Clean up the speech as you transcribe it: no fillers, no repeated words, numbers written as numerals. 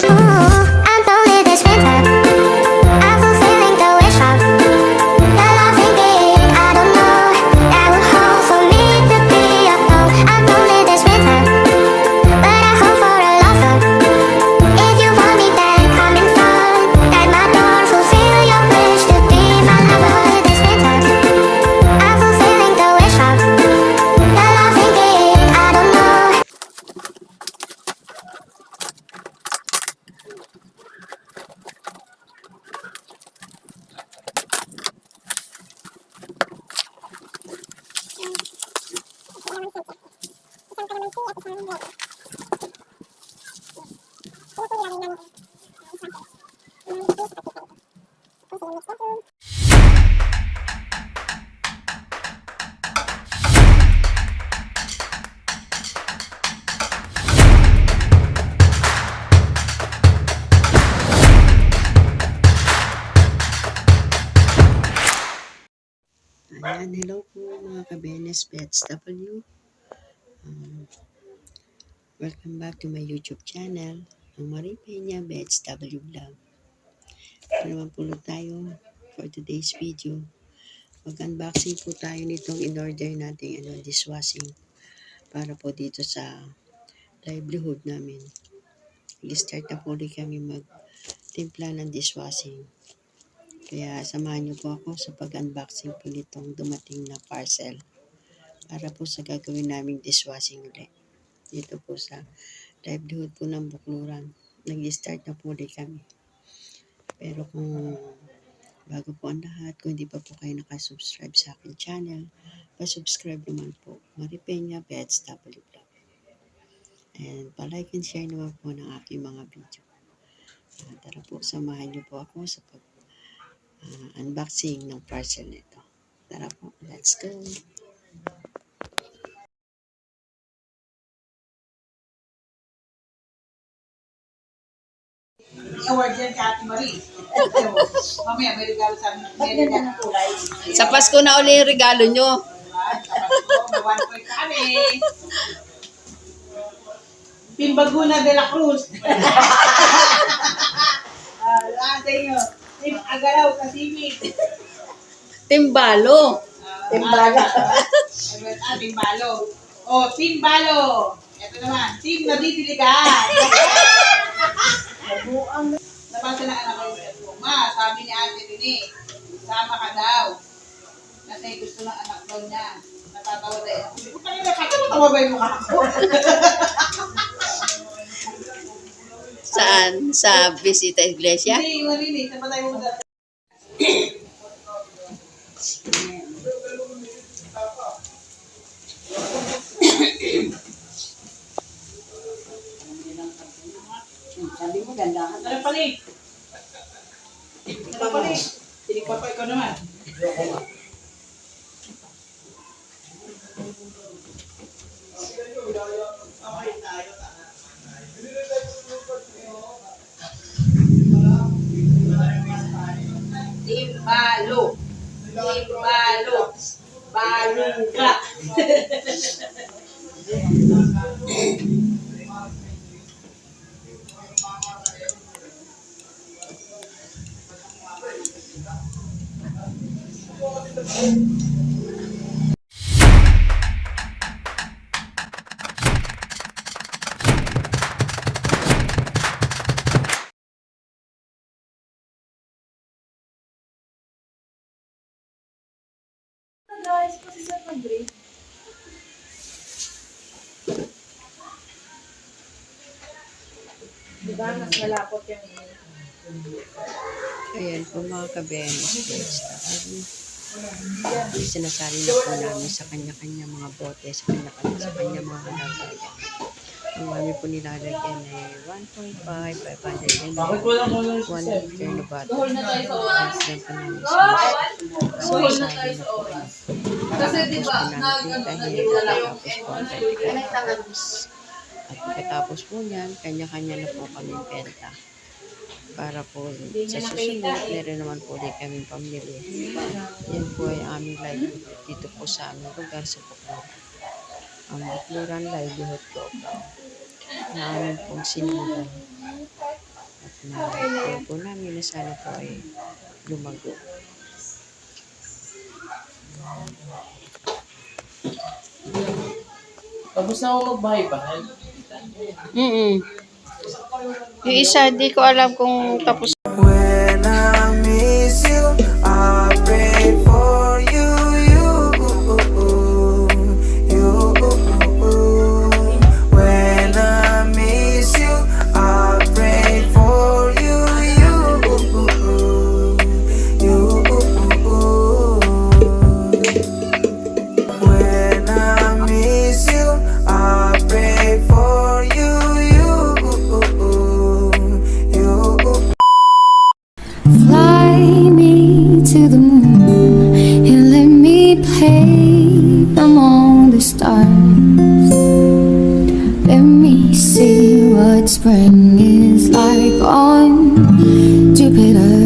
I'm lonely this winter. I'm fulfilling the wish of the loving being. I don't know that would hold for me to be alone. I'm lonely this winter, but I hope for a lover. If you want me, then come in front. At my door, fulfill your wish to be my lover this winter. I'm fulfilling the wish of the loving being. I don't know. Ayan, hello po mga ka-Benes Pets W. Welcome back to my YouTube channel, ang Marie Peña Pets W Vlog. Ito naman po tayo for today's video. Mag-unboxing po tayo nitong in-order nating dishwashing para po dito sa livelihood namin. Nag-start na po rin kami mag-timpla ng dishwashing. Kaya samahan niyo po ako sa pag-unboxing po nitong dumating na parcel para po sa gagawin naming dishwashing ulit. Dito po sa livelihood po ng Bukluran. Nag-start na po ulit kami. Pero kung bago po ang lahat, kung hindi pa po kayo nakasubscribe sa akin channel, pa-subscribe naman po. Marie Peña Pets W Vlog. And pa-like and share naman po ng aking mga video. Tara po, samahan niyo po ako sa unboxing ng parcel nito. Tara po, let's go! Award yan kay Ate Marie. Mamaya may regalo sa amin. May regalo ng kulay. Sa Pasko na uli yung regalo nyo. May 1 point kami. Pimbaguna de la Cruz. Ate nyo. Tim Agalaw, Kasimit. Timbalo. Timbalo. Timbalo. Oh, Timbalo. Ito naman. Team Nadidiligan. Nabasa na anak ko yung ma, sabi ni Ate Rene, sama ka daw. Kasi gusto ng anak daw niya. Natatawa na yun. Sabi ko, tayo nakatawa ba yung mukha ko? Saan? Sa Visita Iglesia? Hindi, marinig. Sa patay mo dati. Sabi mo, ganda. Ano pala eh? Ano pala eh? Tinig pa pa ikaw naman. Timbalo. Timbalo. Baluga. Guys, kasi sa mag-grade. Diba, mas malapot yung Ayan po mga ka-Benes Pets W. Sinasali na po namin sa kanya-kanya mga bote, sa kanya mga halagayan. Ang kami po nilalagyan ay 1.5, 500 ml, 1 liter na bottle. Yan po namin so isali na po. Kasi diba, at pagkatapos po niyan, kanya-kanya na po kami benta. Para po sa susunod, meron naman po ulit kaming pamili. Yan po ay aming livelihood dito po sa aming lugar sa Bukluran. Ang Bukluran Livelihood Program na amin pong sinugan. na po namin na sana po ay lumago. Tapos na ako magbahay-bahay. Yung isa, di ko alam kung tapos. When I miss you, I pray for you, you. When I miss you, I pray for you, you. When I miss you, I pray for you, you. Fly me to the moon and let me play among the stars. Let me see what spring is like on Jupiter.